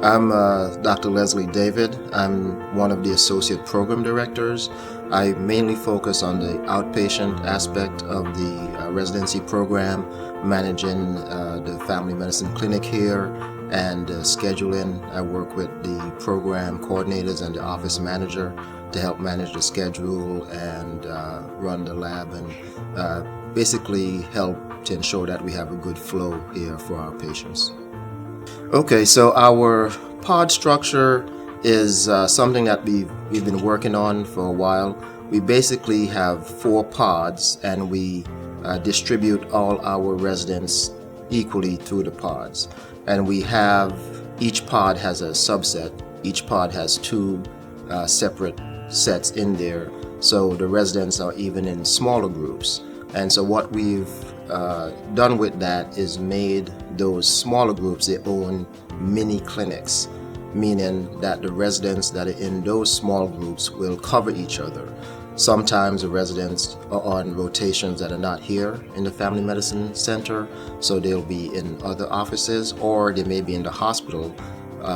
I'm Dr. Leslie David. I'm one of the Associate Program Directors. I mainly focus on the outpatient aspect of the residency program, managing the Family Medicine Clinic here and scheduling. I work with the program coordinators and the office manager to help manage the schedule and run the lab and basically help to ensure that we have a good flow here for our patients. Okay, so our pod structure is something that we've been working on for a while. We basically have 4 pods, and we distribute all our residents equally through the pods. And we have, each pod has a subset. Each pod has 2 separate sets in there, so the residents are even in smaller groups. And so what we've done with that is made those smaller groups their own mini clinics, meaning that the residents that are in those small groups will cover each other. Sometimes the residents are on rotations that are not here in the Family Medicine Center, so they'll be in other offices, or they may be in the hospital,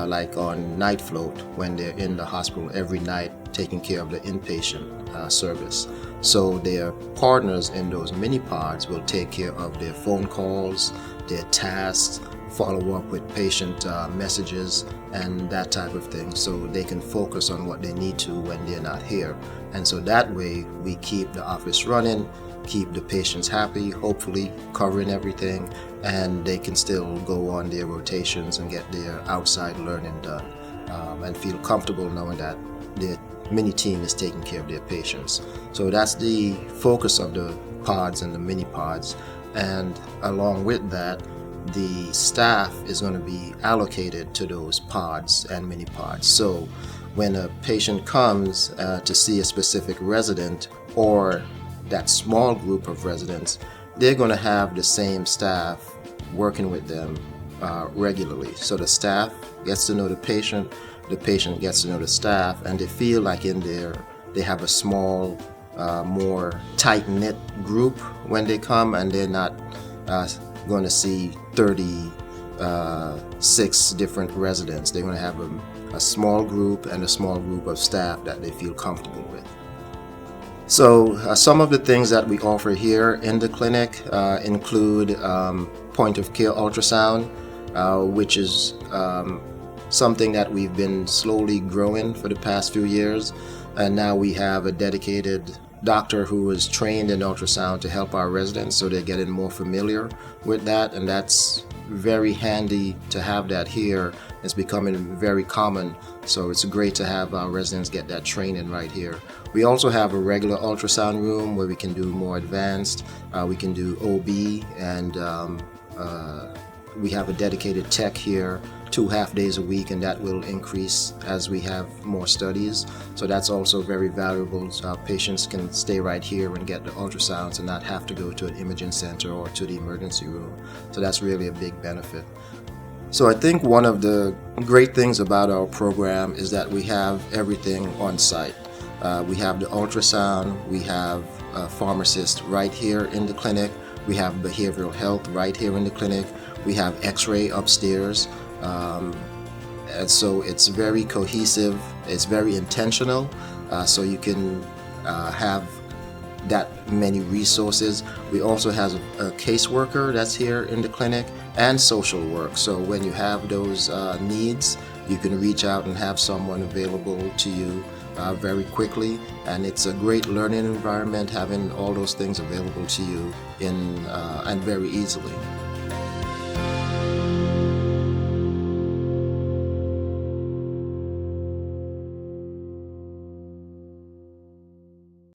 like on night float, when they're in the hospital every night taking care of the inpatient service. So their partners in those mini pods will take care of their phone calls, their tasks, follow up with patient messages and that type of thing, so they can focus on what they need to when they're not here. And so that way we keep the office running, keep the patients happy, hopefully covering everything, and they can still go on their rotations and get their outside learning done, and feel comfortable knowing that their mini team is taking care of their patients. So that's the focus of the pods and the mini pods. And along with that, the staff is going to be allocated to those pods and mini pods. So when a patient comes to see a specific resident or that small group of residents, they're going to have the same staff working with them regularly. So the staff gets to know the patient gets to know the staff, and they feel like in there they have a small, more tight-knit group when they come, and they're not going to see 36 different residents. They're going to have a small group and a small group of staff that they feel comfortable with. So some of the things that we offer here in the clinic include point-of-care ultrasound, which is something that we've been slowly growing for the past few years, and now we have a dedicated doctor who is trained in ultrasound to help our residents, so they're getting more familiar with that, and that's very handy to have that here. It's becoming very common, so it's great to have our residents get that training right here. We also have a regular ultrasound room where we can do more advanced. We can do OB, and we have a dedicated tech here 2 half-days a week, and that will increase as we have more studies. So that's also very valuable, so our patients can stay right here and get the ultrasounds and not have to go to an imaging center or to the emergency room. So that's really a big benefit. So I think one of the great things about our program is that we have everything on site. We have the ultrasound, we have a pharmacist right here in the clinic, we have behavioral health right here in the clinic, we have x-ray upstairs. And so it's very cohesive, it's very intentional, so you can have that many resources. We also have a caseworker that's here in the clinic and social work, so when you have those needs, you can reach out and have someone available to you very quickly, and it's a great learning environment having all those things available to you and very easily.